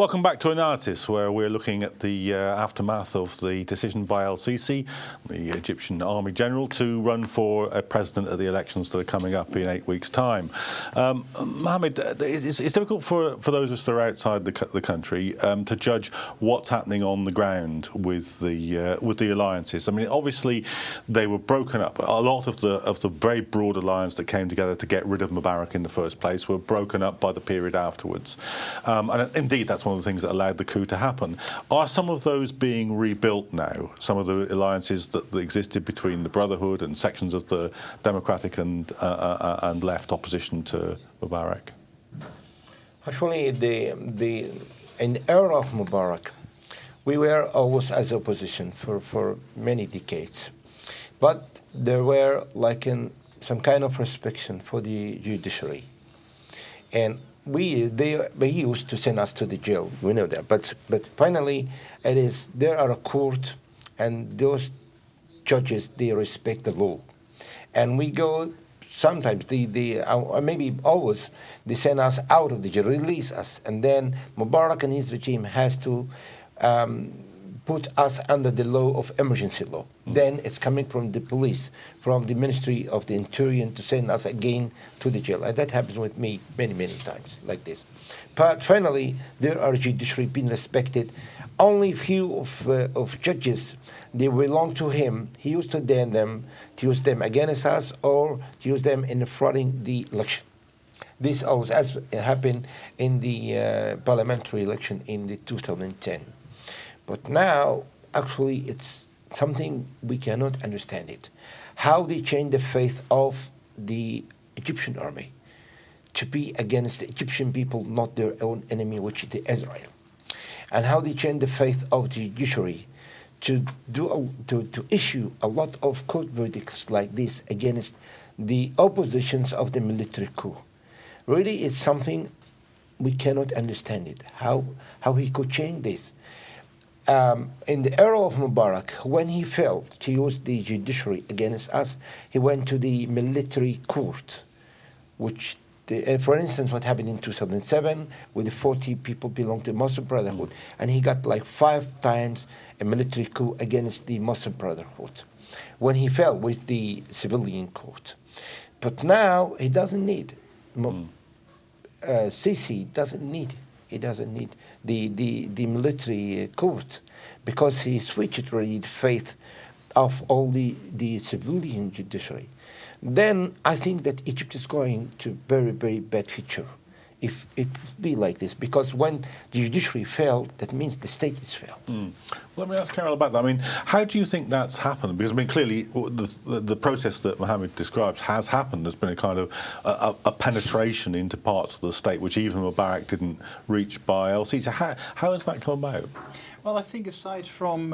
Welcome back to Analysis, where we're looking at the aftermath of the decision by Sisi, the Egyptian Army General, to run for a president at the elections that are coming up in 8 weeks' time. Mohammed, it's difficult for those of us that are outside the country to judge what's happening on the ground with the alliances. I mean, obviously they were broken up. A lot of the very broad alliance that came together to get rid of Mubarak in the first place were broken up by the period afterwards. And indeed, that's one of the things that allowed the coup to happen. Are some of those being rebuilt now? Some of the alliances that existed between the Brotherhood and sections of the democratic and left opposition to Mubarak? Actually, in the era of Mubarak, we were always as opposition for many decades. But there were some kind of restriction for the judiciary. And they used to send us to the jail. We know that, but finally, there are a court, and those judges, they respect the law, and we go. Sometimes or maybe always they send us out of the jail, release us, and then Mubarak and his regime has to put us under the law of emergency law. Then it's coming from the police, from the Ministry of the Interior, to send us again to the jail. And that happens with me many, many times like this. But finally, there are judiciary being respected. Only few of judges, they belong to him. He used to dare them, to use them against us, or to use them in frauding the election. This also as happened in the parliamentary election in the 2010. But now, actually, it's something we cannot understand it. How they changed the faith of the Egyptian army to be against the Egyptian people, not their own enemy, which is Israel. And how they changed the faith of the judiciary to issue a lot of court verdicts like this against the oppositions of the military coup. Really, it's something we cannot understand it. How he could change this. In the era of Mubarak, when he failed to use the judiciary against us, he went to the military court, which, for instance, what happened in 2007 with the 40 people belonging to the Muslim Brotherhood, and he got like 5 times a military coup against the Muslim Brotherhood when he fell with the civilian court. But now he doesn't need. Sisi doesn't need. He doesn't need the military court, because he switched really the faith of all the civilian judiciary. Then I think that Egypt is going to very, very bad future if it be like this, because when the judiciary failed, that means the state is failed. Well, let me ask Carol about that. I mean, how do you think that's happened? Because, I mean, clearly the process that Mohammed describes has happened. There's been a kind of a penetration into parts of the state which even Mubarak didn't reach by Sisi. How has that come about? Well, I think aside from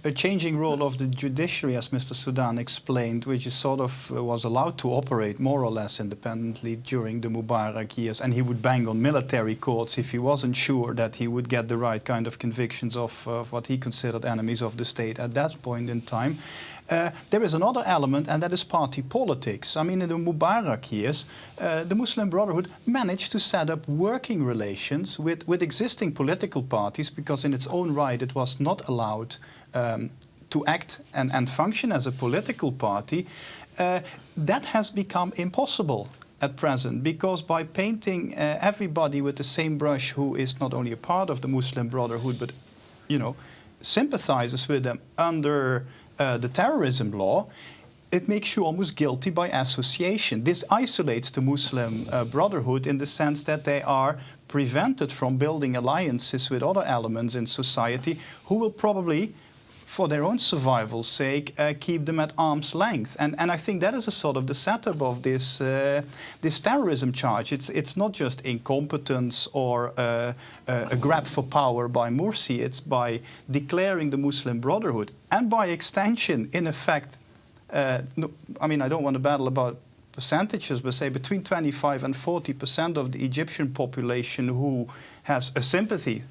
a changing role of the judiciary, as Mr. Sudan explained, which is sort of was allowed to operate more or less independently during the Mubarak years, and he would bang on military courts if he wasn't sure that he would get the right kind of convictions of what he considered enemies of the state at that point in time. There is another element, and that is party politics. I mean, in the Mubarak years, the Muslim Brotherhood managed to set up working relations with existing political parties, because in its own right it was not allowed to act and function as a political party. That has become impossible at present, because by painting everybody with the same brush who is not only a part of the Muslim Brotherhood, but, you know, sympathizes with them under the terrorism law, it makes you almost guilty by association. This isolates the Muslim Brotherhood in the sense that they are prevented from building alliances with other elements in society who will probably, for their own survival's sake, keep them at arm's length. And I think that is a sort of the setup of this terrorism charge. It's not just incompetence or a grab for power by Morsi. It's by declaring the Muslim Brotherhood, and by extension, in effect, no, I mean, I don't want to battle about percentages, but say between 25 and 40% of the Egyptian population who has a sympathy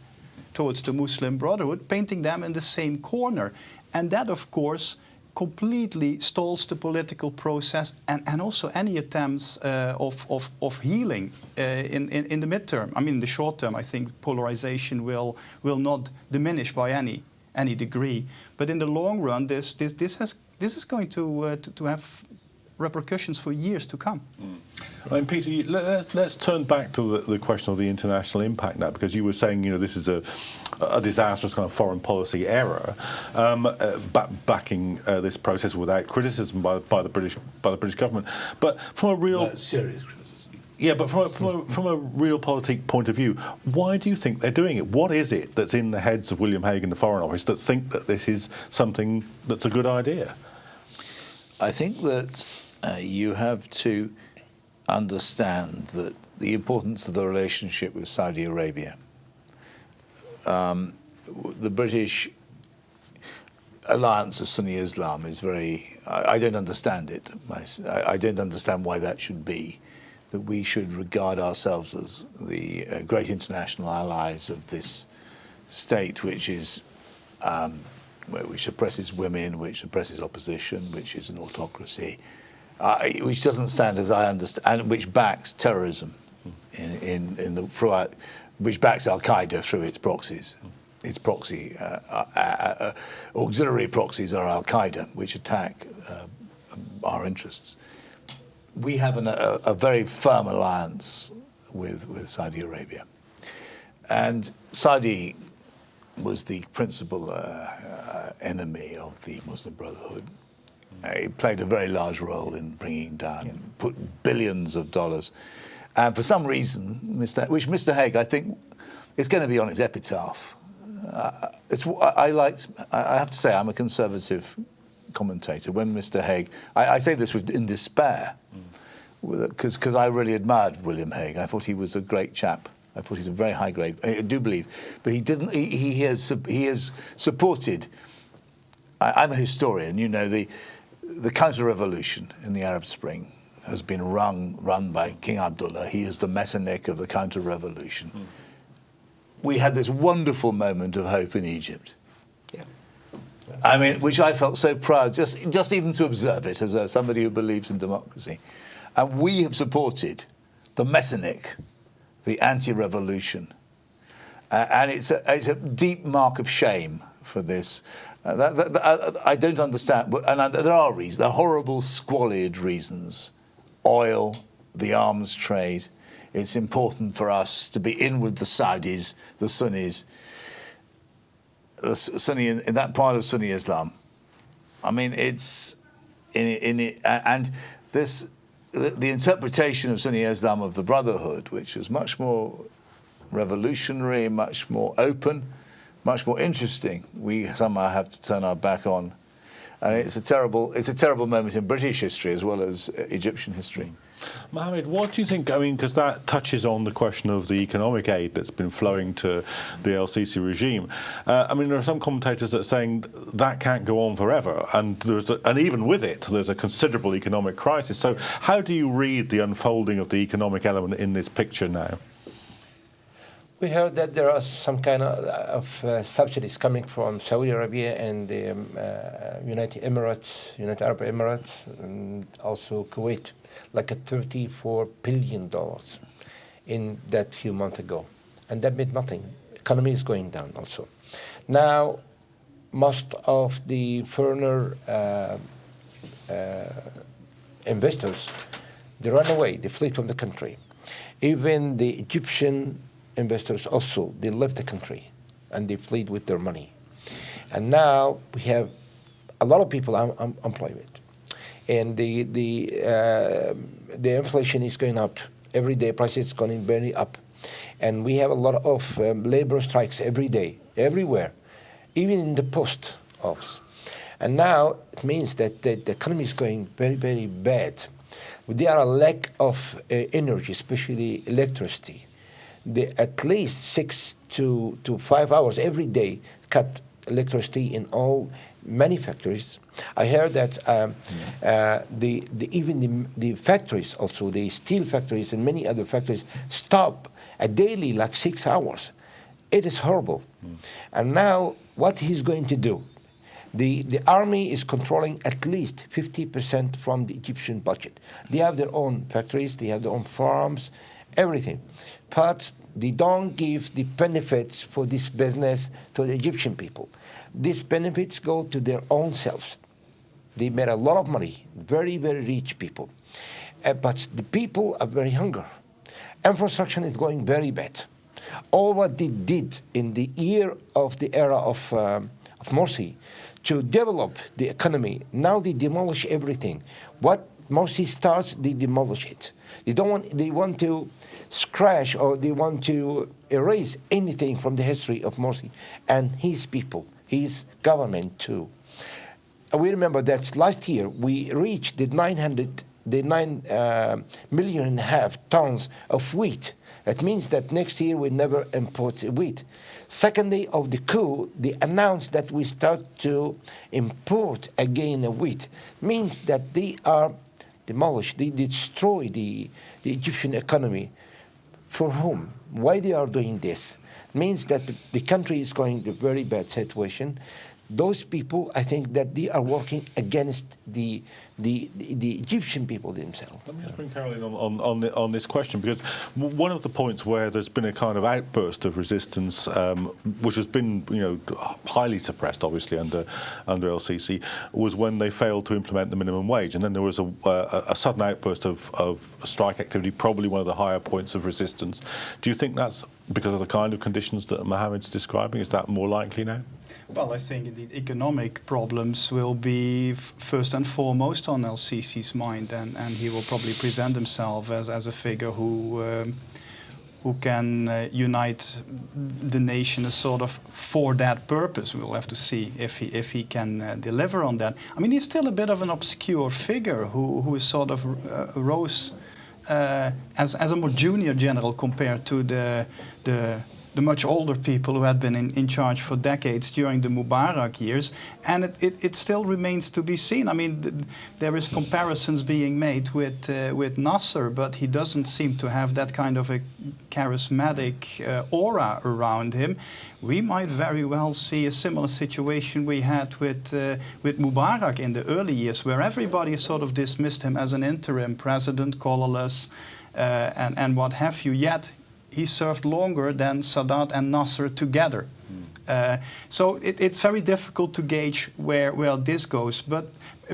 towards the Muslim Brotherhood, painting them in the same corner. And that, of course, completely stalls the political process and also any attempts of healing in the midterm. I mean, in the short term, I think polarization will not diminish by any degree. But in the long run, this is going to have repercussions for years to come. I mean, Peter, let's turn back to the question of the international impact now, because you were saying, this is a disastrous kind of foreign policy error, backing this process without criticism by the British government. But from a real serious criticism. Yeah, but from a realpolitik point of view, why do you think they're doing it? What is it that's in the heads of William Hague and the Foreign Office that think that this is something that's a good idea? I think that you have to understand that the importance of the relationship with Saudi Arabia. The British alliance of Sunni Islam is I don't understand it. I don't understand why that should be, that we should regard ourselves as the great international allies of this state, which is which suppresses women, which suppresses opposition, which is an autocracy, which doesn't stand, as I understand, and which backs terrorism which backs Al Qaeda through its proxies. Its proxy, auxiliary proxies are Al Qaeda, which attack our interests. We have a very firm alliance with Saudi Arabia, and Saudi was the principal enemy of the Muslim Brotherhood. It played a very large role in bringing down, put billions of dollars. And for some reason, which Mr. Hague, I think, is going to be on his epitaph. I have to say, I'm a conservative commentator. When Mr. Hague, I say this in despair, because I really admired William Hague. I thought he was a great chap. I thought he's a very high grade. I do believe, but he didn't. He has supported. I'm a historian. The counter-revolution in the Arab Spring has been run by King Abdullah. He is the Metternich of the counter-revolution. We had this wonderful moment of hope in Egypt. Yeah. I mean, which I felt so proud, just even to observe it as somebody who believes in democracy. And we have supported the Metternich, the anti-revolution. And it's a deep mark of shame for this. I don't understand, and there are reasons. There are horrible, squalid reasons. Oil, the arms trade. It's important for us to be in with the Saudis, the Sunnis, in that part of Sunni Islam. I mean, it's and this the interpretation of Sunni Islam of the Brotherhood, which is much more revolutionary, much more open, much more interesting. We somehow have to turn our back on, and it's a terrible moment in British history as well as Egyptian history. Mohammed, what do you think? I mean, because that touches on the question of the economic aid that's been flowing to the El Sisi regime. I mean, there are some commentators that are saying that can't go on forever, and even with it, there's a considerable economic crisis. So, how do you read the unfolding of the economic element in this picture now? We heard that there are some kind of subsidies coming from Saudi Arabia and the United Arab Emirates, and also Kuwait, like a $34 billion in that few months ago. And that meant nothing. Economy is going down also. Now, most of the foreigner investors, they run away, they flee from the country. Even the Egyptian investors also, they left the country and they fled with their money. And now we have a lot of people unemployment. And the inflation is going up. Every day prices is going very up. And we have a lot of labor strikes every day, everywhere, even in the post office. And now it means that the economy is going very, very bad. There are a lack of energy, especially electricity. At least 6 to 5 hours every day cut electricity in many factories. I heard that even the factories, also the steel factories and many other factories, stop a daily like 6 hours. It is horrible. And now what he's going to do, The army is controlling at least 50% from the Egyptian budget. They have their own factories, they have their own farms, everything. But they don't give the benefits for this business to the Egyptian people. These benefits go to their own selves. They made a lot of money, very, very rich people. But the people are very hungry. Infrastructure is going very bad. All what they did in the year of the era of Morsi to develop the economy, now they demolish everything. What Morsi starts, they demolish it. They want to scratch or they want to erase anything from the history of Morsi and his people, his government too. We remember that last year we reached the 9 million and a half tons of wheat. That means that next year we never import wheat. Second day of the coup, they announced that we start to import again wheat. Means that they are demolished, they destroy the Egyptian economy. For whom? Why they are doing this? Means that the country is going to a very bad situation. Those people, I think that they are working against the Egyptian people themselves. Let me just bring Caroline on this question, because one of the points where there's been a kind of outburst of resistance, which has been, highly suppressed, obviously under El-Sisi, was when they failed to implement the minimum wage, and then there was a sudden outburst of strike activity, probably one of the higher points of resistance. Do you think that's because of the kind of conditions that Mohammed's describing? Is that more likely now? Well, I think indeed economic problems will be first and foremost on El-Sisi's mind, and he will probably present himself as a figure who can unite the nation as sort of for that purpose. We'll have to see if he can deliver on that. I mean, he's still a bit of an obscure figure who is sort of rose as a more junior general compared to the much older people who had been in charge for decades during the Mubarak years, and it still remains to be seen. I mean, there is comparisons being made with Nasser, but he doesn't seem to have that kind of a charismatic aura around him. We might very well see a similar situation we had with Mubarak in the early years, where everybody sort of dismissed him as an interim president, colorless, and what have you. Yet he served longer than Sadat and Nasser together. So it's very difficult to gauge where this goes. But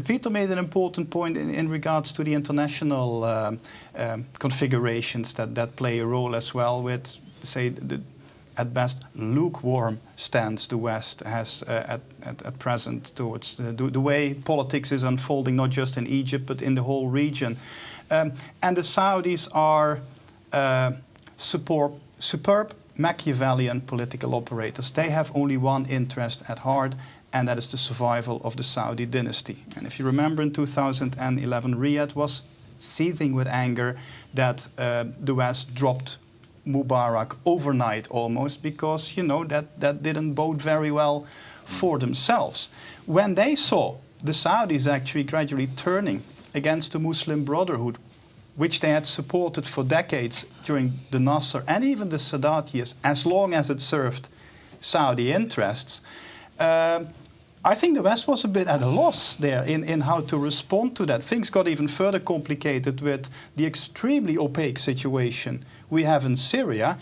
Peter made an important point in regards to the international configurations that play a role as well with, say, at best lukewarm stance the West has at present towards the way politics is unfolding, not just in Egypt, but in the whole region. And the Saudis are superb Machiavellian political operators. They have only one interest at heart, and that is the survival of the Saudi dynasty. And if you remember, in 2011, Riyadh was seething with anger that the West dropped Mubarak overnight almost, because, that didn't bode very well for themselves. When they saw the Saudis actually gradually turning against the Muslim Brotherhood, which they had supported for decades during the Nasser and even the Sadat years, as long as it served Saudi interests, I think the West was a bit at a loss there in how to respond to that. Things got even further complicated with the extremely opaque situation we have in Syria.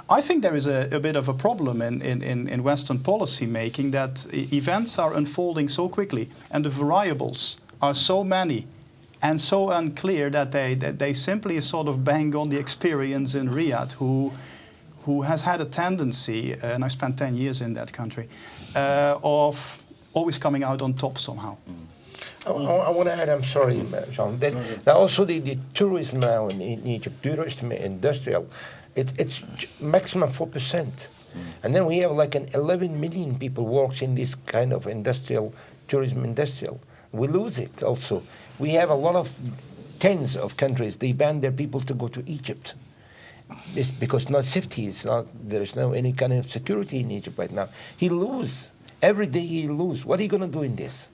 I think there is a bit of a problem in Western policy making, that events are unfolding so quickly and the variables are so many and so unclear that they simply sort of bang on the experience in Riyadh, who has had a tendency, and I spent 10 years in that country, of always coming out on top somehow. I want to add, I'm sorry, Jean, that also the tourism now in Egypt, tourism industrial, it's maximum 4%. And then we have like 11 million people works in this kind of tourism industrial. We lose it also. We have a lot of tens of countries, they ban their people to go to Egypt. It's because there is no any kind of security in Egypt right now. He lose. Every day he lose. What are you going to do in this?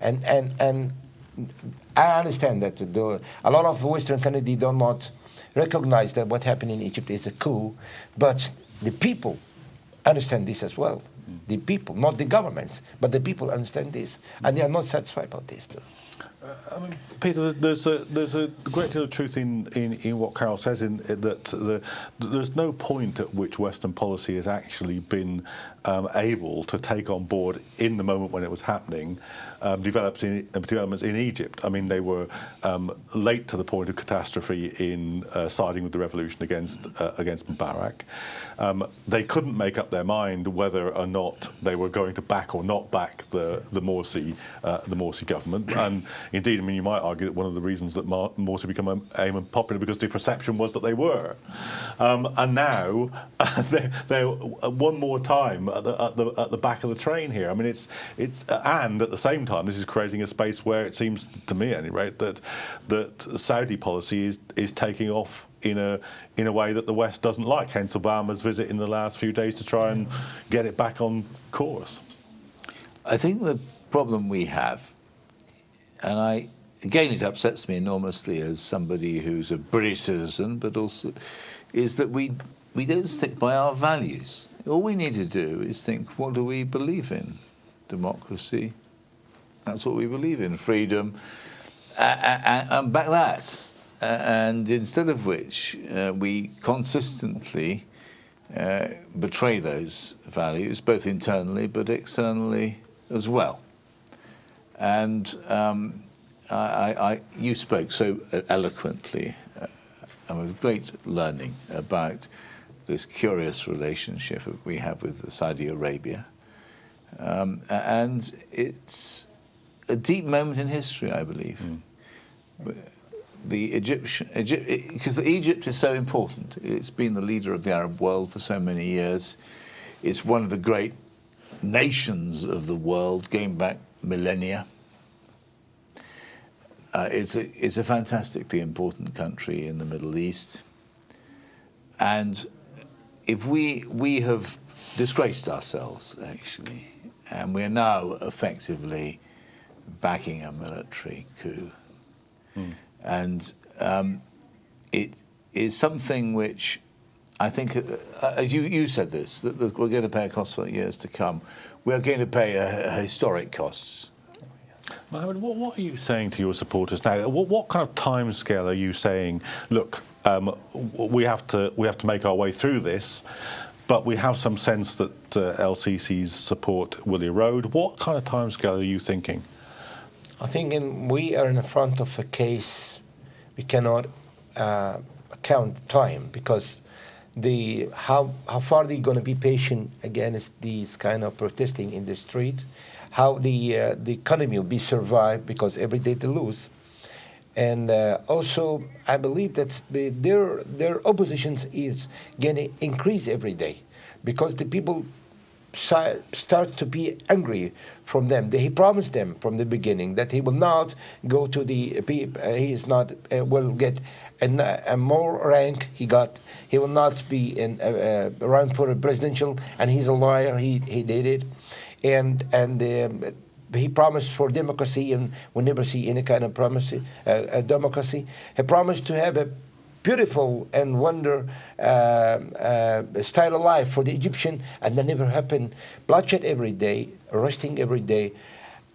And I understand that a lot of Western countries do not recognize that what happened in Egypt is a coup, but the people understand this as well. The people, not the governments, but the people understand this, and they are not satisfied about this too. I mean, Peter, there's a great deal of truth in what Carol says, in that there's no point at which Western policy has actually been able to take on board, in the moment when it was happening, developments in Egypt. I mean, they were late to the point of catastrophe in siding with the revolution against Mubarak. They couldn't make up their mind whether or not they were going to back or not back the Morsi government. And indeed, I mean, you might argue that one of the reasons that Morsi became unpopular because the perception was that they were. And now they're one more time at the back of the train here. I mean, and at the same time, this is creating a space where it seems to me, at any rate, that Saudi policy is taking off in a way that the West doesn't like. Hence Obama's visit in the last few days to try and get it back on course. I think the problem we have, and again it upsets me enormously as somebody who's a British citizen, but also is that we don't stick by our values. All we need to do is think, what do we believe in? Democracy. That's what we believe in. Freedom. And back that. And instead of which, we consistently betray those values, both internally but externally as well. And you spoke so eloquently and with great learning about this curious relationship that we have with Saudi Arabia. And it's a deep moment in history, I believe. The because Egypt is so important. It's been the leader of the Arab world for so many years. It's one of the great nations of the world, going back millennia. It's a fantastically important country in the Middle East. And if we have disgraced ourselves, actually, and we're now effectively backing a military coup. And it is something which I think, as you said this, that we're going to pay a cost for years to come. We're going to pay historic costs. Mohammed, what are you saying to your supporters now? What kind of timescale are you saying, look, we have to make our way through this, but we have some sense that LCC's support will erode? What kind of timescale are you thinking? I think we are in the front of a case we cannot count time, because how far they're going to be patient against these kind of protesting in the street, how the economy will be survived, because every day they lose. And also, I believe that their opposition is going to increase every day, because the people start to be angry from them. He promised them from the beginning that he will not go to the people. He is not will get a more rank. He will not be run for a presidential, and he's a liar. He did it, and he promised for democracy, and we never see any kind of promise democracy. He promised to have a beautiful and wonder style of life for the Egyptian, and that never happened. Bloodshed every day, arresting every day,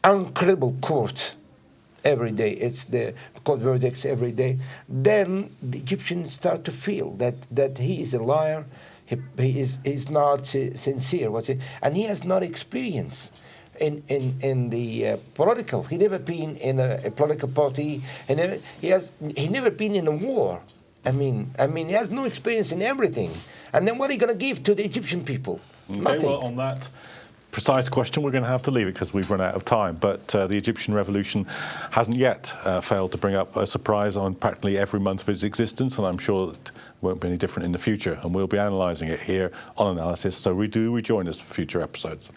incredible courts every day. It's the court verdicts every day. Then the Egyptians start to feel that he is a liar. He is not sincere. And he has not experience in the political. He never been in a political party. He never been in a war. I mean, he has no experience in everything. And then what are you going to give to the Egyptian people? Okay, Nothing. well, on that precise question, we're going to have to leave it because we've run out of time. But the Egyptian revolution hasn't yet failed to bring up a surprise on practically every month of its existence, and I'm sure it won't be any different in the future. And we'll be analysing it here on Analysis, so do rejoin us for future episodes.